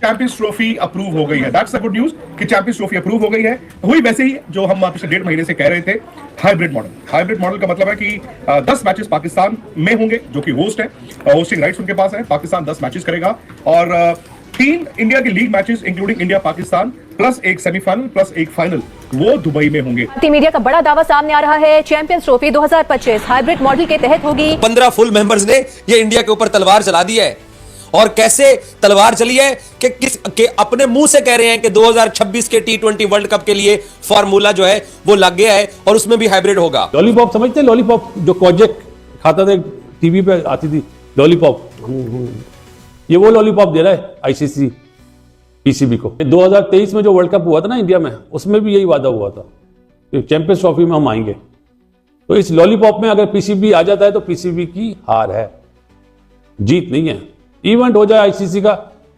Champions trophy approve हो गई है। दैट्स द गुड न्यूज कि चैंपियंस ट्रॉफी अप्रूव हो गई है। हुई वैसे ही जो हम पिछले 1.5 महीने से कह रहे थे, हाइब्रिड मॉडल। हाइब्रिड मॉडल का मतलब है कि 10 मैचेस पाकिस्तान में होंगे, जो कि होस्ट है, होस्टिंग राइट्स उनके पास है। पाकिस्तान 10 मैचेस करेगा और 3 इंडिया के league matches including India Pakistan plus एक सेमीफाइनल प्लस एक फाइनल वो दुबई में होंगे। भारतीय मीडिया का बड़ा दावा सामने आ रहा है, चैंपियंस ट्रॉफी 2025 हाइब्रिड मॉडल के तहत होगी। 15 फुल मेंबर्स ने ये इंडिया के ऊपर तलवार चला दी है। और कैसे तलवार चली है कि अपने मुंह से कह रहे हैं कि 2026 के T20 वर्ल्ड कप के लिए फार्मूला जो है वो लग गया है और उसमें भी हाइब्रिड होगा। लॉलीपॉप समझते हैं? लॉलीपॉप जो कोजेक खाता था, टीवी पे आती थी लॉलीपॉप, ये वो लॉलीपॉप दे रहा है आईसीसी पीसीबी को। 2023 में जो वर्ल्ड कप हुआ था ना इंडिया में, उसमें भी यही वादा हुआ था कि चैंपियंस ट्रॉफी में हम आएंगे। तो इस लॉलीपॉप में अगर पीसीबी आ जाता है तो पीसीबी की हार है, जीत नहीं है। इवेंट हो जाए आईसीसी का,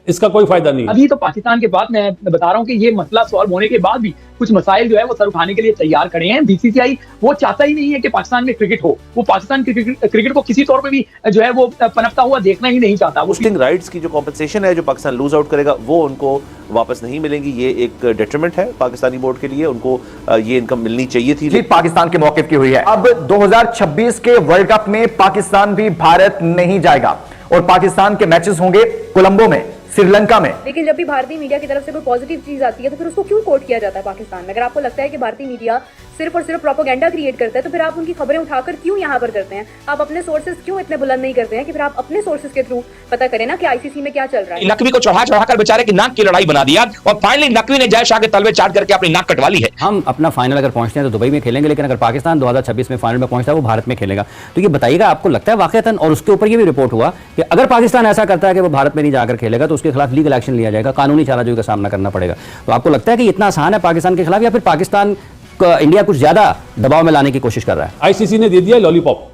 इसका कोई फायदा नहीं है। अभी तो पाकिस्तान के बाद मैं बता रहा हूँ कि ये मसला सॉल्व होने के बाद भी कुछ मसाइल जो है वो सर उठाने के लिए तैयार खड़े हैं। बीसीसीआई वो चाहता ही नहीं है कि पाकिस्तान में क्रिकेट हो, वो पाकिस्तान क्रिकेट को किसी तौर पे भी जो है वो पनपता हुआ देखना ही नहीं चाहता। होस्टिंग राइट्स की जो कॉम्पनसेशन है जो पाकिस्तान लूज आउट करेगा वो उनको वापस नहीं मिलेंगी। ये एक डेट्रीमेंट है पाकिस्तानी बोर्ड के लिए, उनको ये इनकम मिलनी चाहिए थी। पाकिस्तान के मौके की हुई है। अब 2026 के वर्ल्ड कप में पाकिस्तान भी भारत नहीं जाएगा और पाकिस्तान के मैचेस होंगे कोलंबो में, श्रीलंका में। लेकिन जब भी भारतीय मीडिया की तरफ से कोई पॉजिटिव चीज आती है तो फिर उसको क्यों कोट किया जाता है पाकिस्तान में? अगर आपको लगता है कि भारतीय मीडिया सिर्फ और सिर्फ प्रोपेगेंडा क्रिएट करता है तो फिर आप उनकी खबरें उठाकर क्यों यहाँ पर करते हैं? आप अपने सोर्सेज क्यों इतने बुलंद नहीं करते हैं कि फिर आप अपने सोर्सेज के थ्रू पता करें ना कि आईसीसी में क्या चल रहा है। नकवी को चढ़ा बेचारे की नाक की लड़ाई बना दिया और फाइनली नकवी ने जय शाह के तलवे चाट करके अपनी नाक कटवा ली है। हम अपना फाइनल अगर पहुंचते हैं तो दुबई में खेलेंगे, लेकिन अगर पाकिस्तान 2026 में फाइनल में पहुंचता है वो भारत में खेलेगा। तो ये बताइएगा, आपको लगता है वाकईतन, और उसके ऊपर ये भी रिपोर्ट हुआ कि अगर पाकिस्तान ऐसा करता है कि वो भारत में नहीं जाकर खेलेगा तो उसके खिलाफ लीगल एक्शन लिया जाएगा, कानूनी चाराजोई का सामना करना पड़ेगा। तो आपको लगता है कि इतना आसान है पाकिस्तान के खिलाफ, या फिर पाकिस्तान इंडिया कुछ ज्यादा दबाव में लाने की कोशिश कर रहा है? आईसीसी ने दे दिया लॉलीपॉप,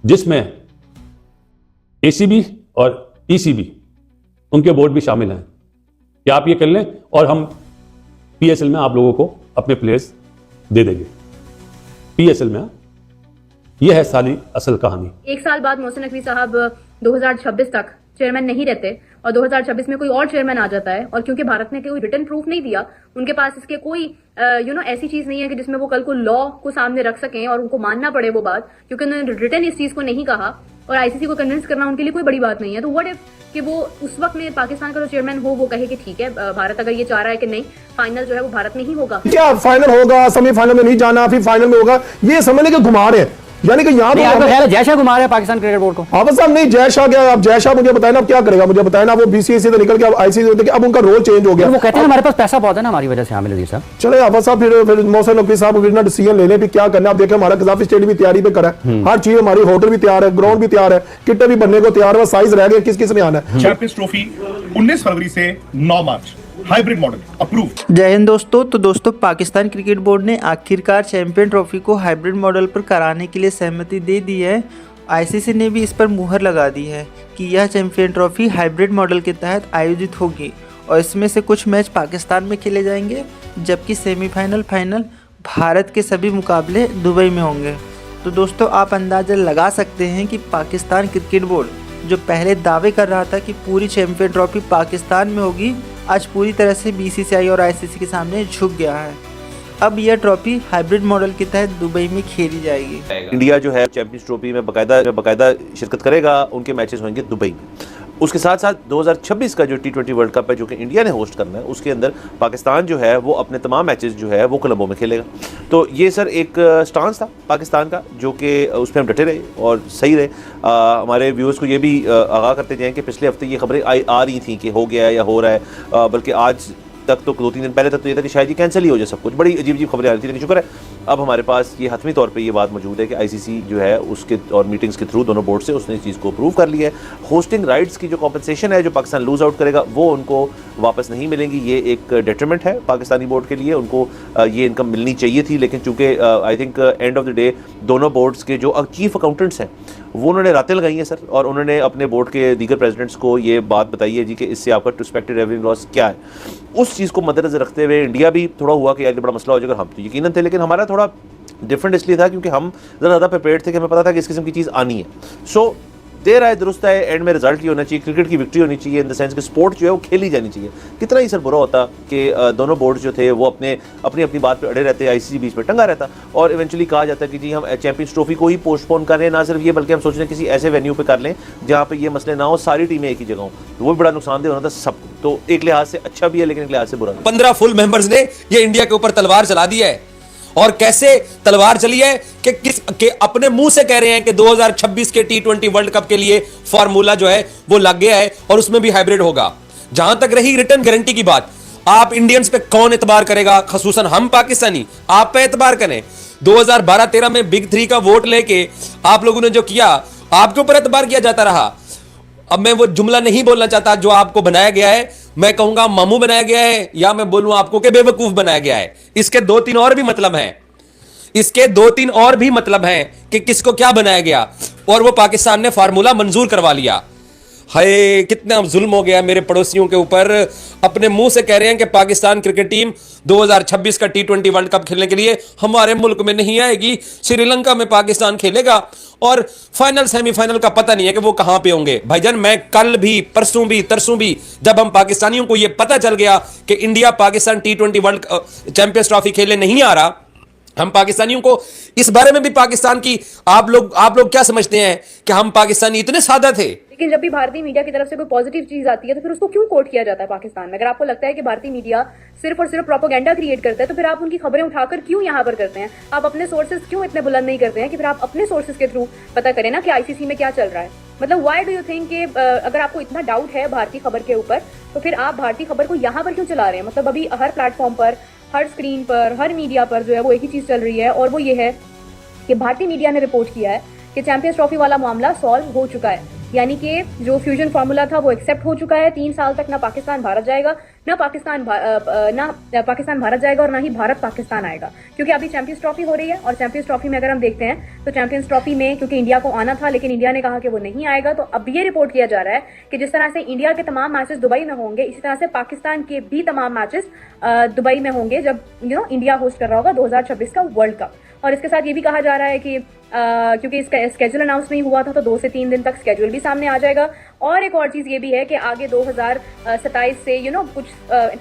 जिसमें एसीबी और ईसीबी उनके बोर्ड भी शामिल हैं कि आप ये कर लें और हम पीएसएल में आप लोगों को अपने प्लेयर्स दे देंगे। पीएसएल में यह है सारी असल कहानी। एक साल बाद मोहसिन नकवी साहब 2026 तक चेयरमैन नहीं रहते और 2026 में कोई और चेयरमैन आ जाता है, और क्योंकि भारत ने कोई रिटन प्रूफ नहीं दिया, उनके पास इसके कोई ऐसी चीज नहीं है कि जिसमें वो कल को लॉ को सामने रख सकें और उनको मानना पड़े वो बात, क्योंकि उन्होंने रिटन इस चीज को नहीं कहा और आईसीसी को कन्विंस करना उनके लिए कोई बड़ी बात नहीं है। तो व्हाट इफ कि वो उस वक्त में पाकिस्तान का जो चेयरमैन हो वो कहे कि ठीक है, भारत अगर ये चाह रहा है कि नहीं फाइनल जो है वो भारत में ही होगा, क्या फाइनल होगा, सेमीफाइनल में नहीं जाना, फिर फाइनल में होगा, ये समझने के घुमा रहे हैं। यानी कि यहाँ जय शाह घुमा रहे हैं पाकिस्तान क्रिकेट बोर्ड को। हाँ साहब, नहीं जय शाह क्या, अब जय शाह मुझे बताए ना, अब क्या करेगा मुझे बताए ना। वो बीसीए से निकल के अब आईसीसी, अब उनका रोल चेंज हो गया। वो कहते हैं हमारे पास पैसा बहुत है ना, हमारी वजह से। हामिद अजीज साहब चले आफत साहब, फिर मोहसिन नकवी साहब फिर ना डिसीजन ले लें, क्या करना। आप देखें हमारा कजाफी स्टेडियम भी तैयारी पे करा है, हर चीज हमारी, होटल भी तैयार है, ग्राउंड भी तैयार है, किट भी बनने को तैयार है, साइज रह गए किस किस में आना है। चैंपियंस ट्रॉफी 19 फरवरी से 9 मार्च हाइब्रिड मॉडल अप्रूव। जय हिंद दोस्तों। तो दोस्तों, पाकिस्तान क्रिकेट बोर्ड ने आखिरकार चैंपियन ट्रॉफी को हाइब्रिड मॉडल पर कराने के लिए सहमति दे दी है। आईसीसी ने भी इस पर मुहर लगा दी है कि यह चैंपियन ट्रॉफी हाइब्रिड मॉडल के तहत आयोजित होगी और इसमें से कुछ मैच पाकिस्तान में खेले जाएंगे, जबकि सेमीफाइनल फाइनल भारत के सभी मुकाबले दुबई में होंगे। तो दोस्तों, आप अंदाज़ा लगा सकते हैं कि पाकिस्तान क्रिकेट बोर्ड जो पहले दावे कर रहा था कि पूरी चैंपियन ट्रॉफी पाकिस्तान में होगी, आज पूरी तरह से बीसीसीआई और आईसीसी के सामने झुक गया है। अब यह ट्रॉफी हाइब्रिड मॉडल के तहत दुबई में खेली जाएगी। इंडिया जो है चैंपियंस ट्रॉफी में बकायदा शिरकत करेगा, उनके मैचेस होंगे दुबई में। उसके साथ साथ 2026 का जो T20 वर्ल्ड कप है जो कि इंडिया ने होस्ट करना है, उसके अंदर पाकिस्तान जो है वो अपने तमाम मैचेस जो है वो कोलंबो में खेलेगा। तो ये सर एक स्टांस था पाकिस्तान का, जो कि उस पर हम डटे रहे और सही रहे। हमारे व्यूअर्स को ये भी आगाह करते जाएँ कि पिछले हफ्ते ये खबरें आ रही थी कि हो गया है या हो रहा है, बल्कि आज तक तो 2-3 दिन पहले तक तो ये था कि शायद ये कैंसिल ही हो जाए सब कुछ। बड़ी अजीब अजीब खबरें आ रही थी, लेकिन शुक्र है अब हमारे पास ये हतमी तौर पे ये बात मौजूद है कि आईसीसी जो है उसके और मीटिंग्स के थ्रू दोनों बोर्ड से उसने इस चीज़ को अप्रूव कर लिया है। होस्टिंग राइट्स की जो कॉम्पनसेशन है जो पाकिस्तान लूज आउट करेगा वो उनको वापस नहीं मिलेंगी। ये एक डेट्रीमेंट है पाकिस्तानी बोर्ड के लिए, उनको ये इनकम मिलनी चाहिए थी, लेकिन चूँकि I think end of the day दोनों बोर्ड्स के जो चीफ अकाउंटेंट्स हैं वो उन्होंने रातें लगाई हैं सर, और उन्होंने अपने बोर्ड के दीगर प्रेसिडेंट्स को ये बात बताई है जी कि इससे आपका एक्सपेक्टेड रेवेन्यू लॉस क्या है। उस चीज़ को मद्देनजर रखते हुए इंडिया भी थोड़ा हुआ कि यार ये बड़ा मसला हो जाएगा, हम तो यकीनन थे, लेकिन हमारा थोड़ा डिफरेंट इसलिए था क्योंकि हम ज़्यादा प्रिपेयर्ड थे कि हमें पता था कि इस किस्म की चीज़ आनी है। सो देर आए दुरुस्त है, एंड में रिजल्ट ही होना चाहिए, क्रिकेट की विक्ट्री होनी चाहिए, इन द सेंस कि स्पोर्ट जो है वो खेली जानी चाहिए। कितना ही सर बुरा होता कि दोनों बोर्ड जो थे वो अपनी बात पे अड़े रहते, आईसीसी बीच में टंगा रहता और इवेंचुअली कहा जाता कि जी हम चैंपियंस ट्रॉफी को ही पोस्टपोन कर रहे हैं। ना सिर्फ ये बल्कि हम सोच रहे हैं किसी ऐसे वेन्यू पे कर लें जहाँ पे ये मसले ना हो, सारी टीमें एक ही जगह हो, तो वो भी बड़ा नुकसानदेह होना था सबको। तो एक लिहाज से अच्छा भी है लेकिन एक लिहाज से बुरा भी। 15 फुल मेंबर्स ने ये इंडिया के ऊपर तलवार चला दी है, और कैसे तलवार चली है कि किस के अपने मुंह से कह रहे हैं कि 2026 के T20 वर्ल्ड कप के लिए फार्मूला जो है वो लग गया है और उसमें भी हाइब्रिड होगा। जहां तक रही रिटर्न गारंटी की बात, आप इंडियंस पे कौन एतबार करेगा? खसूसन हम पाकिस्तानी आप पे एतबार करें। 2012-13 में बिग 3 का वोट लेके आप लोगों ने जो किया, आपके ऊपर एतबार किया जाता रहा। अब मैं वो जुमला नहीं बोलना चाहता जो आपको बनाया गया है, मैं कहूंगा मामू बनाया गया है, या मैं बोलूं आपको कि बेवकूफ बनाया गया है। इसके 2-3 और भी मतलब हैं, इसके 2-3 और भी मतलब हैं कि किसको क्या बनाया गया, और वो पाकिस्तान ने फार्मूला मंजूर करवा लिया। हाय कितना जुल्म हो गया मेरे पड़ोसियों के ऊपर। अपने मुंह से कह रहे हैं कि पाकिस्तान क्रिकेट टीम 2026 का T20 वर्ल्ड कप खेलने के लिए हमारे मुल्क में नहीं आएगी, श्रीलंका में पाकिस्तान खेलेगा, और फाइनल सेमीफाइनल का पता नहीं है कि वो कहां पे होंगे। भाईजान मैं कल भी परसों भी तरसों भी जब हम पाकिस्तानियों को यह पता चल गया कि India Pakistan T20 world champions trophy खेलने नहीं आ रहा, हम पाकिस्तानियों को इस बारे में भी पाकिस्तान की आप लोग क्या समझते हैं कि हम पाकिस्तानी इतने सादा थे? लेकिन जब भी भारतीय मीडिया की तरफ से कोई पॉजिटिव चीज आती है तो फिर उसको क्यों कोट किया जाता है पाकिस्तान में? अगर आपको लगता है कि भारतीय मीडिया सिर्फ और सिर्फ प्रोपेगेंडा क्रिएट करता है तो फिर आप उनकी खबरें उठाकर क्यों यहाँ पर करते हैं? आप अपने सोर्सेज क्यों इतने बुलंद नहीं करते हैं कि फिर आप अपने सोर्सेज के थ्रू पता करें ना कि आईसीसी में क्या चल रहा है? मतलब व्हाई डू यू थिंक कि अगर आपको इतना डाउट है भारतीय खबर के ऊपर तो फिर आप भारतीय खबर को यहाँ पर क्यों चला रहे हैं? मतलब अभी हर प्लेटफॉर्म पर, हर स्क्रीन पर, हर मीडिया पर जो है वो एक ही चीज चल रही है, और वो ये है कि भारतीय मीडिया ने रिपोर्ट किया है कि चैंपियंस ट्रॉफी वाला मामला सॉल्व हो चुका है, यानी कि जो फ्यूजन फार्मूला था वो एक्सेप्ट हो चुका है। 3 साल तक ना पाकिस्तान भारत जाएगा, ना पाकिस्तान भारत जाएगा, और ना ही भारत पाकिस्तान आएगा, क्योंकि अभी चैंपियंस ट्रॉफी हो रही है। और चैंपियंस ट्रॉफी में अगर हम देखते हैं तो चैंपियंस ट्रॉफी में क्योंकि इंडिया को आना था लेकिन इंडिया ने कहा कि वो नहीं आएगा, तो अब ये रिपोर्ट किया जा रहा है कि जिस तरह से इंडिया के तमाम मैचेस दुबई में होंगे, इसी तरह से पाकिस्तान के भी तमाम मैचेस दुबई में होंगे जब इंडिया होस्ट कर रहा होगा 2026 का वर्ल्ड कप। और इसके साथ ये भी कहा जा रहा है कि क्योंकि इसका स्केड्यूल अनाउंस नहीं हुआ था तो 2 से 3 दिन तक स्केड्यूल भी सामने आ जाएगा। और एक और चीज़ ये भी है कि आगे 2027 से कुछ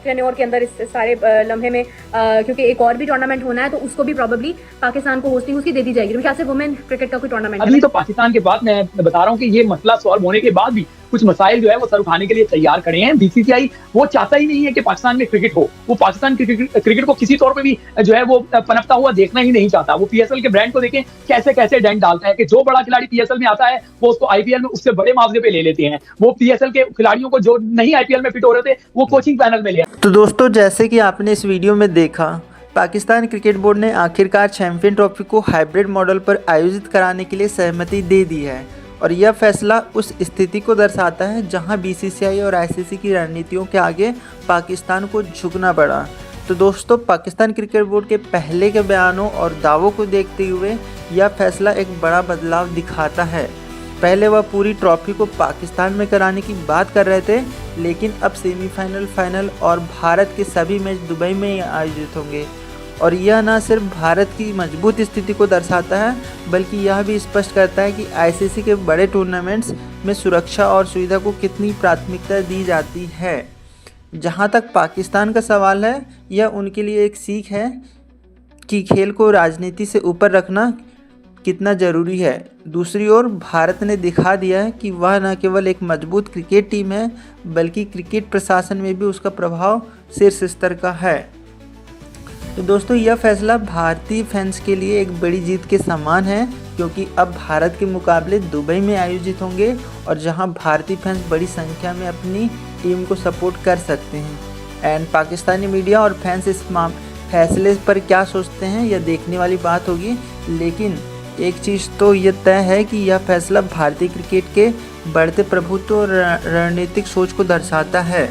टेन्योर के अंदर इस सारे लम्हे में क्योंकि एक और भी टूर्नामेंट होना है तो उसको भी प्रोबेबली पाकिस्तान को होस्टिंग उसकी दे दी जाएगी। क्या से वुमेन क्रिकेट का कोई टूर्नामेंट अभी तो पाकिस्तान के बाद मैं बता रहा हूँ कि ये मसला सॉल्व होने के बाद भी कुछ मसाइल जो है वो सर उठाने के लिए तैयार खड़े हैं। बीसीसीआई वो चाहता ही नहीं है कि पाकिस्तान में क्रिकेट हो, वो पाकिस्तान क्रिकेट को किसी तौर पे भी जो है वो पनपता हुआ देखना ही नहीं चाहता। वो पीएसएल के ब्रांड को देखें कैसे कैसे डेंट डालता है कि जो बड़ा खिलाड़ी पीएसएल में आता है वो उसको आईपीएल में उससे बड़े मुआवजे पे ले लेते हैं। वो पीएसएल के खिलाड़ियों को जो नहीं आईपीएल में फिट हो रहे थे वो कोचिंग पैनल में ले। तो दोस्तों जैसे कि आपने इस वीडियो में देखा, पाकिस्तान क्रिकेट बोर्ड ने आखिरकार चैंपियन ट्रॉफी को हाइब्रिड मॉडल पर आयोजित कराने के लिए सहमति दे दी है, और यह फैसला उस स्थिति को दर्शाता है जहां बीसीसीआई और आईसीसी की रणनीतियों के आगे पाकिस्तान को झुकना पड़ा। तो दोस्तों पाकिस्तान क्रिकेट बोर्ड के पहले के बयानों और दावों को देखते हुए यह फैसला एक बड़ा बदलाव दिखाता है। पहले वह पूरी ट्रॉफी को पाकिस्तान में कराने की बात कर रहे थे, लेकिन अब सेमीफाइनल, फाइनल और भारत के सभी मैच दुबई में ही आयोजित होंगे। और यह न सिर्फ भारत की मजबूत स्थिति को दर्शाता है बल्कि यह भी स्पष्ट करता है कि आईसीसी के बड़े टूर्नामेंट्स में सुरक्षा और सुविधा को कितनी प्राथमिकता दी जाती है। जहां तक पाकिस्तान का सवाल है, यह उनके लिए एक सीख है कि खेल को राजनीति से ऊपर रखना कितना ज़रूरी है। दूसरी ओर भारत ने दिखा दिया है कि वह न केवल एक मजबूत क्रिकेट टीम है बल्कि क्रिकेट प्रशासन में भी उसका प्रभाव शीर्ष स्तर का है। तो दोस्तों यह फैसला भारतीय फैंस के लिए एक बड़ी जीत के समान है, क्योंकि अब भारत के मुकाबले दुबई में आयोजित होंगे और जहां भारतीय फैंस बड़ी संख्या में अपनी टीम को सपोर्ट कर सकते हैं। एंड पाकिस्तानी मीडिया और फैंस इस फैसले पर क्या सोचते हैं यह देखने वाली बात होगी, लेकिन एक चीज़ तो यह तय है कि यह फैसला भारतीय क्रिकेट के बढ़ते प्रभुत्व और रणनीतिक सोच को दर्शाता है।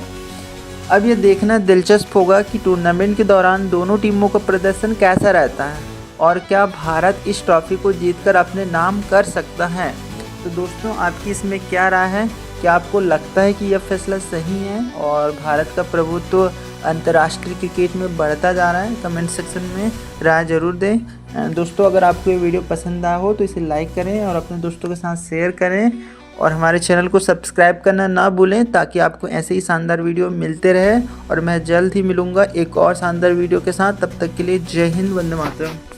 अब यह देखना दिलचस्प होगा कि टूर्नामेंट के दौरान दोनों टीमों का प्रदर्शन कैसा रहता है और क्या भारत इस ट्रॉफी को जीतकर अपने नाम कर सकता है। तो दोस्तों आपकी इसमें क्या राय है? क्या आपको लगता है कि यह फैसला सही है और भारत का प्रभुत्व अंतर्राष्ट्रीय क्रिकेट में बढ़ता जा रहा है? कमेंट सेक्शन में राय ज़रूर दें। दोस्तों अगर आपको ये वीडियो पसंद आया हो तो इसे लाइक करें और अपने दोस्तों के साथ शेयर करें, और हमारे चैनल को सब्सक्राइब करना ना भूलें ताकि आपको ऐसे ही शानदार वीडियो मिलते रहे। और मैं जल्द ही मिलूंगा एक और शानदार वीडियो के साथ। तब तक के लिए जय हिंद, वंदे मातरम।